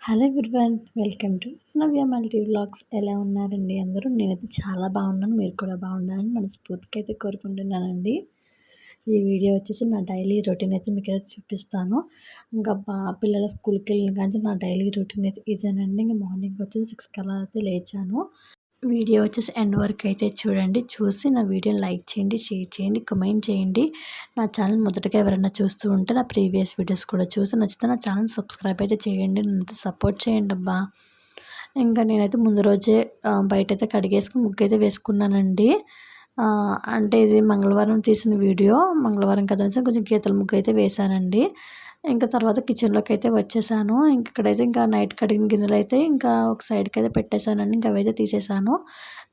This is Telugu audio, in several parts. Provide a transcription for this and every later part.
Hello everyone, welcome to Navya multi vlogs. ఎలా ఉన్నారండి అందరూ? నేనైతే చాలా బాగున్నాను. మీరు కూడా బాగున్నారని మనస్ఫూర్తిగా అయితే కోరుకుంటున్నానండి. ఈ వీడియో వచ్చేసి నా డైలీ రొటీన్ అయితే మీకు అయితే చూపిస్తాను. ఇంకా పిల్లల స్కూల్కి వెళ్ళిన కానీ నా డైలీ రొటీన్ అయితే ఇదేనండి. ఇంకా మార్నింగ్ వచ్చేసి 6 కల్లా అయితే లేచాను. వీడియో వచ్చేసి ఎండ్ వరకు అయితే చూడండి. చూసి నా వీడియోని లైక్ చేయండి, షేర్ చేయండి, కామెంట్ చేయండి. నా ఛానల్ మొదటగా ఎవరైనా చూస్తూ ఉంటే నా ప్రీవియస్ వీడియోస్ కూడా చూసి నచ్చితే నా ఛానల్ సబ్స్క్రైబ్ అయితే చేయండి. నన్ను సపోర్ట్ చేయండి అబ్బా. ఇంకా నేనైతే ముందు రోజే బయటైతే కడిగేసుకుని ముగ్గైతే వేసుకున్నానండి. అంటే ఇది మంగళవారం తీసిన వీడియో. మంగళవారం కదా అనేసి కొంచెం గీతల ముగ్గు అయితే వేశానండి. ఇంకా తర్వాత కిచెన్‌లోకి అయితే వచ్చేసాను. ఇంక ఇక్కడైతే ఇంకా నైట్ కడిగిన గిన్నెలైతే ఇంకా ఒక సైడ్‌కైతే పెట్టేసానండి. ఇంక అవైతే తీసేసాను.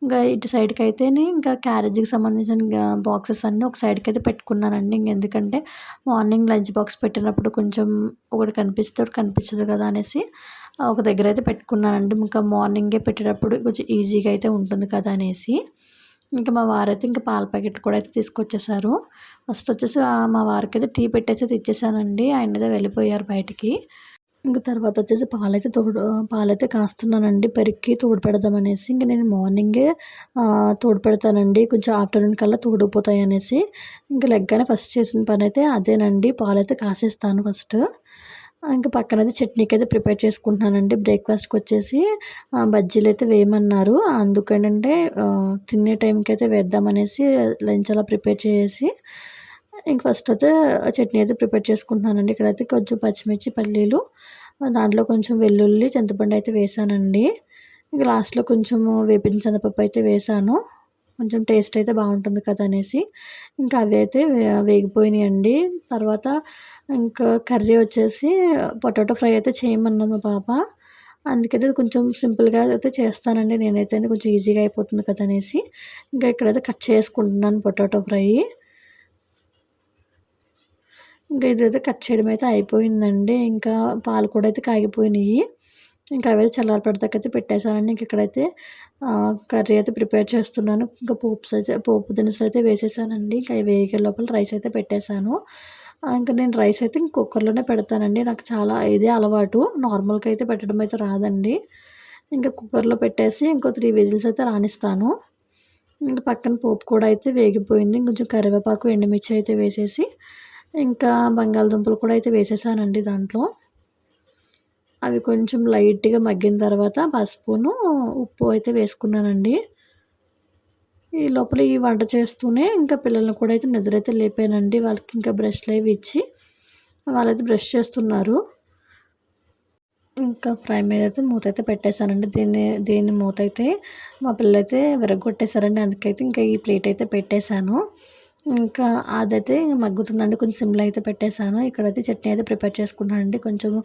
ఇంకా ఇటు సైడ్‌కైతేని ఇంకా క్యారేజీకి సంబంధించిన బాక్సెస్ అన్నీ ఒక సైడ్‌కైతే పెట్టుకున్నానండి. ఇంకెందుకంటే మార్నింగ్ లంచ్ బాక్స్ పెట్టినప్పుడు కొంచెం ఒకటి కనిపిస్తే ఒకటి కనిపించదు కదా అనేసి ఒక దగ్గర అయితే పెట్టుకున్నానండి. ఇంకా మార్నింగే పెట్టేటప్పుడు కొంచెం ఈజీగా అయితే ఉంటుంది కదా అనేసి. ఇంకా మా వారైతే ఇంకా పాల ప్యాకెట్ కూడా అయితే తీసుకొచ్చేసారు. ఫస్ట్ వచ్చేసి మా వారికైతే టీ పెట్టేసి ఇచ్చేసానండి. ఆయనైతే వెళ్ళిపోయారు బయటికి. ఇంక తర్వాత వచ్చేసి పాలైతే కాస్తున్నానండి పెరుగుకి తోడు పెడదామనేసి. ఇంక నేను మార్నింగే తోడు పెడతానండి. కొంచెం ఆఫ్టర్‌నూన్ కల్లా తోడుకుపోతాయనేసి. ఇంక లెగ్గానే ఫస్ట్ చేసిన పనైతే అదేనండి. పాలైతే కాసేస్తాను ఫస్ట్. ఇంక పక్కనైతే చట్నీకైతే ప్రిపేర్ చేసుకుంటున్నానండి. బ్రేక్‌ఫాస్ట్‌కొచ్చేసి బజ్జీలైతే వేయమన్నారు. అందుకేనంటే తినే టైంకైతే వేద్దామనేసి లంచ్ అలా ప్రిపేర్ చేసేసి ఇంక ఫస్ట్ అయితే చట్నీ అయితే ప్రిపేర్ చేసుకుంటున్నానండి. ఇక్కడైతే కొంచెం పచ్చిమిర్చి, పల్లీలు దాంట్లో కొంచెం వెల్లుల్లి, చింతపండు అయితే వేసానండి. ఇంక లాస్ట్‌లో కొంచెము వేపిన శనగపప్పు అయితే వేసాను. కొంచెం టేస్ట్ అయితే బాగుంటుంది కదా అనేసి. ఇంకా అవి అయితే వేగిపోయినాయండి. తర్వాత ఇంకా కర్రీ వచ్చేసి పొటాటో ఫ్రై అయితే చేయమన్నది మా పాప. అందుకైతే కొంచెం సింపుల్‌గా అయితే చేస్తానండి నేనైతే. కొంచెం ఈజీగా అయిపోతుంది కదా అనేసి. ఇంకా ఇక్కడైతే కట్ చేసుకుంటున్నాను పొటాటో ఫ్రై. ఇంకా ఇదైతే కట్ చేయడం అయితే అయిపోయిందండి. ఇంకా పాలు కూడా అయితే కాగిపోయినాయి. ఇంకా అవైతే చల్లారపడేదాకైతే పెట్టేసానండి. ఇంక ఇక్కడైతే కర్రీ అయితే ప్రిపేర్ చేస్తున్నాను. ఇంకా పోపు దినుసులు అయితే వేసేసానండి. ఇంకా అవి వేగే లోపల రైస్ అయితే పెట్టేశాను. ఇంకా నేను రైస్ అయితే కుక్కర్‌లోనే పెడతానండి. నాకు చాలా ఇదే అలవాటు. నార్మల్‌గా అయితే పెట్టడం అయితే రాదండి. ఇంకా కుక్కర్‌లో పెట్టేసి ఇంకో 3 విజిల్స్ అయితే రానిస్తాను. ఇంక పక్కన పోపు కూడా అయితే వేగిపోయింది. కొంచెం కరివేపాకు, ఎండుమిర్చి అయితే వేసేసి ఇంకా బంగాళదుంపలు కూడా అయితే వేసేసానండి దాంట్లో. అవి కొంచెం లైట్‌గా మగ్గిన తర్వాత పసుపును, ఉప్పు అయితే వేసుకున్నానండి. ఈ లోపల ఈ వంట చేస్తూనే ఇంకా పిల్లల్ని కూడా అయితే నిద్రైతే లేపానండి. వాళ్ళకి ఇంకా బ్రష్‌లవి ఇచ్చి వాళ్ళైతే బ్రష్ చేస్తున్నారు. ఇంకా ఫ్రై మీదైతే మూతైతే పెట్టేసానండి. దీని మూతైతే మా పిల్లలైతే విరగ్గొట్టేసారండి. అందుకైతే ఇంకా ఈ ప్లేట్ అయితే పెట్టేసాను. ఇంకా అదైతే మగ్గుతుందండి. కొంచెం సిమ్‌లో అయితే పెట్టేసాను. ఇక్కడైతే చట్నీ అయితే ప్రిపేర్ చేసుకున్నానండి. కొంచెము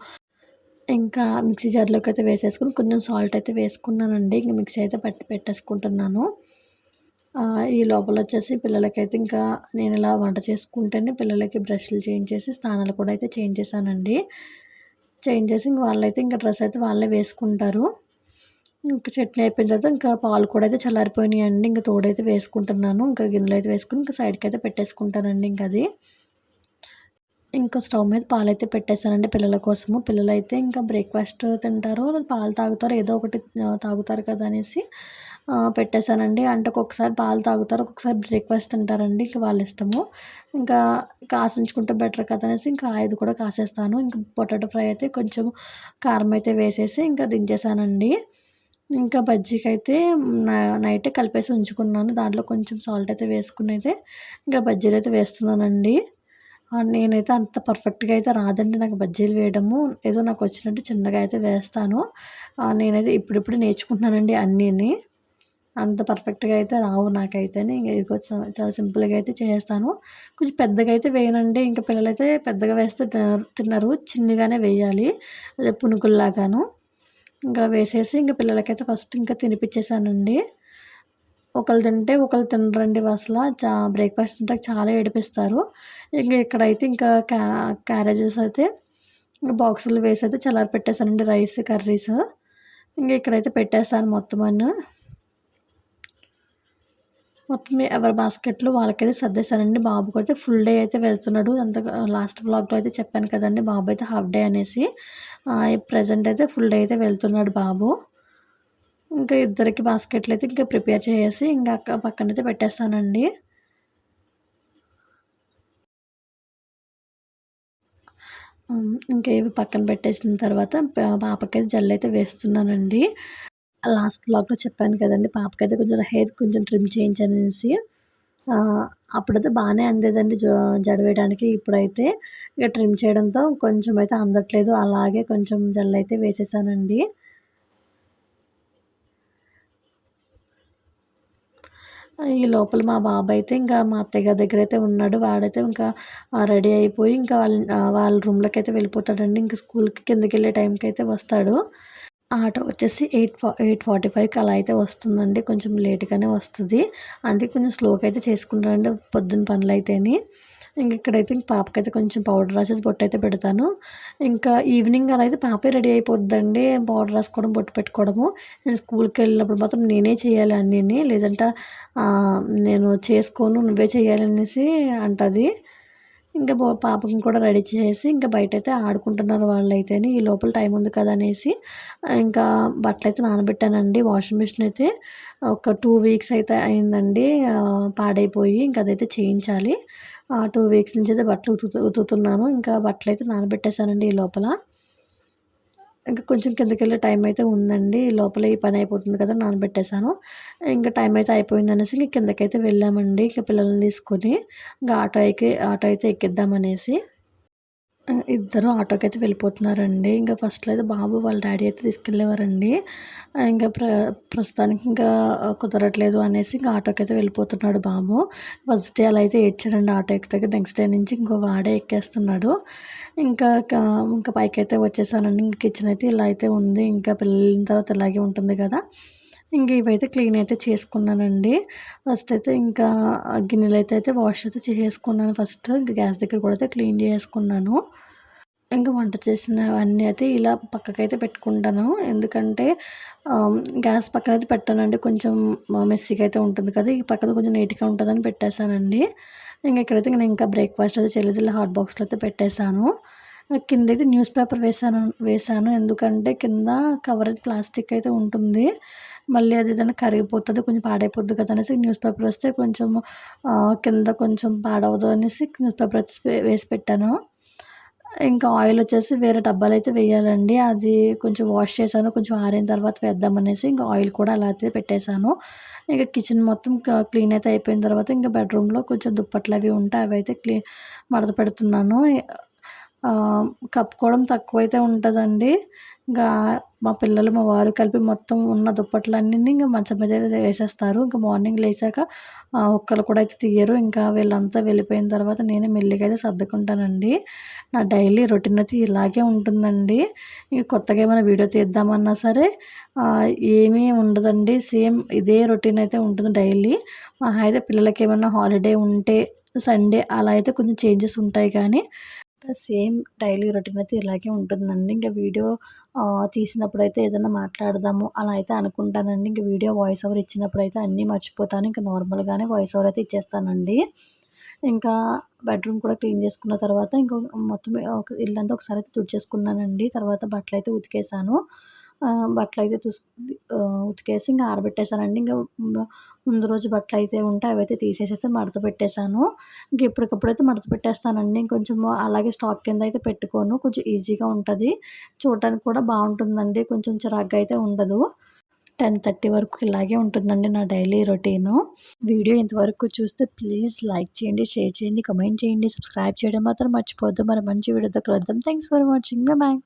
ఇంకా మిక్సీ జార్‌లోకి అయితే వేసేసుకొని కొంచెం సాల్ట్ అయితే వేసుకున్నానండి. ఇంక మిక్సీ అయితే పట్టి పెట్టేసుకుంటున్నాను. ఈ లోపలొచ్చేసి పిల్లలకైతే ఇంకా నేను ఇలా వంట చేసుకుంటేనే పిల్లలకి బ్రష్‌లు చేయించేసి స్నానాలు కూడా అయితే చేయించేసానండి. చేంజ్ చేసి ఇంక వాళ్ళైతే ఇంకా డ్రెస్ అయితే వాళ్ళే వేసుకుంటారు. ఇంక చట్నీ అయిపోయిన తర్వాత ఇంకా పాలు కూడా అయితే చల్లారిపోయినాయండి. ఇంక తోడైతే వేసుకుంటున్నాను. ఇంకా గిన్నెలో అయితే వేసుకొని ఇంకా సైడ్‌కైతే పెట్టేసుకుంటానండి ఇంకది. ఇంకా స్టవ్ మీద పాలైతే పెట్టేసానండి పిల్లల కోసము. పిల్లలైతే ఇంకా బ్రేక్‌ఫాస్ట్ తింటారో, పాలు తాగుతారో ఏదో ఒకటి తాగుతారు కదా అనేసి పెట్టేసానండి. అంటే ఒక్కొక్కసారి పాలు తాగుతారు, ఒక్కొక్కసారి బ్రేక్‌ఫాస్ట్ తింటారండి. ఇంక వాళ్ళ ఇష్టము. ఇంకా కాసుంచుకుంటే బెటర్ కదా అనేసి ఇంకా ఇది కూడా కాసేస్తాను. ఇంక పొటాటో ఫ్రై అయితే కొంచెం కారం అయితే వేసేసి ఇంకా దించేసానండి. ఇంకా బజ్జీకైతే నైటే కలిపేసి ఉంచుకున్నాను. దాంట్లో కొంచెం సాల్ట్ అయితే వేసుకొని అయితే ఇంకా బజ్జీలైతే వేస్తున్నానండి. నేనైతే అంత పర్ఫెక్ట్‌గా అయితే రాదండి నాకు బజ్జీలు వేయడము. ఏదో నాకొచ్చినట్టు చిన్నగా అయితే వేస్తాను. నేనైతే ఇప్పుడిప్పుడు నేర్చుకుంటున్నానండి అన్నీని. అంత పర్ఫెక్ట్‌గా అయితే రావు నాకైతేని. ఇదిగో చాలా సింపుల్‌గా అయితే చేసేస్తాను. కొంచెం పెద్దగా అయితే వేయనండి. ఇంక పిల్లలైతే పెద్దగా వేస్తే తినరు. చిన్నగానే వేయాలి. అదే పునుకుల్లాగాను. ఇంకా వేసేసి ఇంక పిల్లలకైతే ఫస్ట్ ఇంకా తినిపిచ్చేసానండి. ఒకళ్ళు తింటే ఒకళ్ళు తినరండి అసల. బ్రేక్‌ఫాస్ట్ తింటాక చాలా ఏడిపిస్తారు. ఇంక ఇక్కడైతే ఇంకా క్యారేజెస్ అయితే ఇంక బాక్సుల్లో వేసైతే చల్లారపెట్టేసానండి రైస్, కర్రీస్. ఇంక ఇక్కడైతే పెట్టేసాను మొత్తమను. మొత్తం ఎవరి బాస్కెట్‌లో వాళ్ళకైతే సర్దేశానండి. బాబుకైతే ఫుల్ డే అయితే వెళ్తున్నాడు. లాస్ట్ వ్లాగ్‌లో అయితే చెప్పాను కదండీ! బాబు అయితే హాఫ్ డే అనేసి. ప్రెజెంట్ అయితే ఫుల్ డే అయితే వెళ్తున్నాడు బాబు. ఇంకా ఇద్దరికి బాస్కెట్‌లయితే ఇంకా ప్రిపేర్ చేసేసి ఇంకా పక్కనైతే పెట్టేస్తానండి. ఇంకా ఇవి పక్కన పెట్టేసిన తర్వాత పాపకైతే జెల్లయితే వేస్తున్నానండి. లాస్ట్ వ్లాగ్‌లో చెప్పాను కదండీ! పాపకైతే కొంచెం హెయిర్ కొంచెం ట్రిమ్ చేయించాననేసి. అప్పుడైతే బానే అందేదండి జడ వేయడానికి. ఇప్పుడైతే ఇక ట్రిమ్ చేయడంతో కొంచెం అయితే అందట్లేదు. అలాగే కొంచెం జెల్లయితే వేసేసానండి. ఈ లోపల మా బాబయితే ఇంకా మా అత్తయ్య గారి దగ్గరైతే ఉన్నాడు. వాడైతే ఇంకా రెడీ అయిపోయి ఇంకా వాళ్ళ రూమ్‌లోకైతే వెళ్ళిపోతాడండి. ఇంక స్కూల్‌కి కిందకెళ్ళే టైంకయితే వస్తాడు. ఆటో వచ్చేసి 8:45కి అలా అయితే వస్తుందండి. కొంచెం లేట్‌గానే వస్తది. అందుకే కొంచెం స్లోగా అయితే చేసుకుంటానండి పొద్దున్న పనులైతేని. ఇక్కడైతే పాపకైతే కొంచెం పౌడర్ రాసేసి బొట్టయితే పెడతాను. ఇంకా ఈవినింగ్ అలా అయితే పాపే రెడీ అయిపోద్దండి. పౌడర్ రాసుకోవడం, బొట్టు పెట్టుకోవడము. నేను స్కూల్‌కెళ్ళినప్పుడు మాత్రం నేనే చేయాలి అన్నీని. లేదంటే నేను చేసుకోను నువ్వే చేయాలి అనేసి అంటది. ఇంకా పాపని కూడా రెడీ చేసేసి ఇంకా బయటైతే ఆడుకుంటున్నారు వాళ్ళైతేని. ఈ లోపల టైం ఉంది కదా అనేసి ఇంకా బట్టలైతే నానబెట్టానండి. వాషింగ్ మిషన్ అయితే ఒక 2 వీక్స్ అయితే అయిందండి పాడైపోయి. ఇంక అదైతే చేయించాలి. 2 వీక్స్ నుంచి అయితే బట్టలు ఉతుకుతున్నాను. ఇంకా బట్టలైతే నానబెట్టేసానండి ఈ లోపల. ఇంక కొంచెం కిందకెళ్ళే టైం అయితే ఉందండి. ఈ లోపల ఈ పని అయిపోతుంది కదా! నానబెట్టేసాను. ఇంక టైం అయితే అయిపోయిందనేసి ఇంక కిందకైతే వెళ్ళామండి. ఇంక పిల్లల్ని తీసుకొని. ఇంక ఆటో అయితే ఎక్కిద్దామనేసి. ఇద్దరు ఆటోకైతే వెళ్ళిపోతున్నారండి. ఇంక ఫస్ట్‌లో అయితే బాబు వాళ్ళ డ్యాడీ అయితే తీసుకెళ్ళేవారండి. ఇంక ప్రస్తుతానికి ఇంకా కుదరట్లేదు అనేసి ఇంక ఆటోకైతే వెళ్ళిపోతున్నాడు బాబు. ఫస్ట్ డే అలా అయితే ఏడ్చాడండి ఆటో ఎక్కితే. నెక్స్ట్ డే నుంచి ఇంకో వాడే ఎక్కేస్తున్నాడు. ఇంకా ఇంకా పైకైతే వచ్చేసానండి. ఇంక కిచెన్ అయితే ఇలా అయితే ఉంది. ఇంకా పిల్లలెళ్ళిన తర్వాత ఇలాగే ఉంటుంది కదా! ఇంక ఇవైతే క్లీన్ అయితే చేసుకున్నానండి. ఫస్ట్ అయితే ఇంకా గిన్నెలైతే వాష్ అయితే చేసేసుకున్నాను ఫస్ట్. ఇంక గ్యాస్ దగ్గర కూడా అయితే క్లీన్ చేసుకున్నాను. ఇంక వంట చేసినవన్నీ అయితే ఇలా పక్కకైతే పెట్టుకుంటాను. ఎందుకంటే గ్యాస్ పక్కనైతే పెట్టానండి. కొంచెం మెస్సీగా అయితే ఉంటుంది కదా! ఈ పక్కన కొంచెం నీట్‌గా ఉంటదని పెట్టేసానండి. ఇక్కడైతే నేను ఇంకా బ్రేక్‌ఫాస్ట్ అయితే చేయలేదు. ఇలా హాట్ బాక్స్‌లో అయితే పెట్టేసాను. కిందైతే న్యూస్ పేపర్ వేశాను. ఎందుకంటే కింద కవర్ అయితే ప్లాస్టిక్ అయితే ఉంటుంది. మళ్ళీ అది ఏదైనా కరిగిపోతది. కొంచెం పాడైపోద్ది కదా! అనేసి న్యూస్ పేపర్ వేస్తే కొంచెం కింద కొంచెం పాడవదు అనేసి న్యూస్ పేపర్ అయితే వేసి పెట్టాను. ఇంకా ఆయిలొచ్చేసి వేరే డబ్బాలైతే వేయాలండి. అది కొంచెం వాష్ చేశాను. కొంచెం ఆరిన తర్వాత వేద్దామనేసి ఇంకా ఆయిల్ కూడా అలా అయితే పెట్టేశాను. ఇక కిచెన్ మొత్తం క్లీన్ అయితే అయిపోయిన తర్వాత ఇంకా బెడ్‌రూమ్‌లో కొంచెం దుప్పట్లవి ఉంటే అవైతే మడత పెడుతున్నాను. కప్పుకోవడం తక్కువైతే ఉంటదండి. ఇంకా మా పిల్లలు, మా వారు కలిపి మొత్తం ఉన్న దుప్పట్లన్నీని ఇంక మంచం మీద అయితే వేసేస్తారు. ఇంక మార్నింగ్ లేచాక ఒక్కళ్ళు కూడా అయితే తీయరు. ఇంకా వీళ్ళంతా వెళ్ళిపోయిన తర్వాత నేనే మెల్లిగా అయితే సర్దుకుంటానండి. నా డైలీ రొటీన్ అయితే ఇలాగే ఉంటుందండి. ఇక కొత్తగా ఏమైనా వీడియో తీద్దామన్నా సరే ఏమీ ఉండదండి. సేమ్ ఇదే రొటీన్ అయితే ఉంటుంది డైలీ. మహా అయితే పిల్లలకేమన్నా హాలిడే ఉంటే సండే అలా అయితే కొంచెం చేంజెస్ ఉంటాయి కానీ సేమ్ డైలీ రొటీన్ అయితే ఇలాగే ఉంటుందండి. ఇంక వీడియో తీసినప్పుడైతే ఏదైనా మాట్లాడదాము అలా అయితే అనుకుంటానండి. ఇంక వీడియో వాయిస్ ఓవర్ ఇచ్చినప్పుడైతే అన్నీ మర్చిపోతాను. ఇంక నార్మల్‌గానే వాయిస్ ఓవర్ అయితే ఇచ్చేస్తానండి. ఇంకా బెడ్‌రూమ్ కూడా క్లీన్ చేసుకున్న తర్వాత మొత్తం ఇల్లంతా ఒకసారి అయితే తుడిచేసుకున్నానండి. తర్వాత బట్టలైతే ఉతికేసాను. బట్టలైతే ఉతికేసి ఇంక ఆరబెట్టేసానండి. ముందు రోజు బట్టలైతే ఉంటే అవైతే తీసేసేసి మడత పెట్టేసాను. ఎప్పటికప్పుడైతే మడత పెట్టేస్తానండి. ఇంకొంచెం అలాగే స్టాక్ కింద అయితే పెట్టుకోను. కొంచెం ఈజీగా ఉంటది. చూడటానికి కూడా బావుంటుందండి. కొంచెం చిరాకుగా అయితే ఉండదు. 10:30 వరకు ఇలాగే ఉంటుందండి నా డైలీ రొటీను. వీడియో ఇంతవరకు చూస్తే ప్లీజ్ లైక్ చేయండి, షేర్ చేయండి, కామెంట్ చేయండి, సబ్స్క్రైబ్ చేయడం మాత్రం మర్చిపోవద్దు. మరి మంచి వీడియోతో కలుద్దాం. Thanks for watching. బాయ్.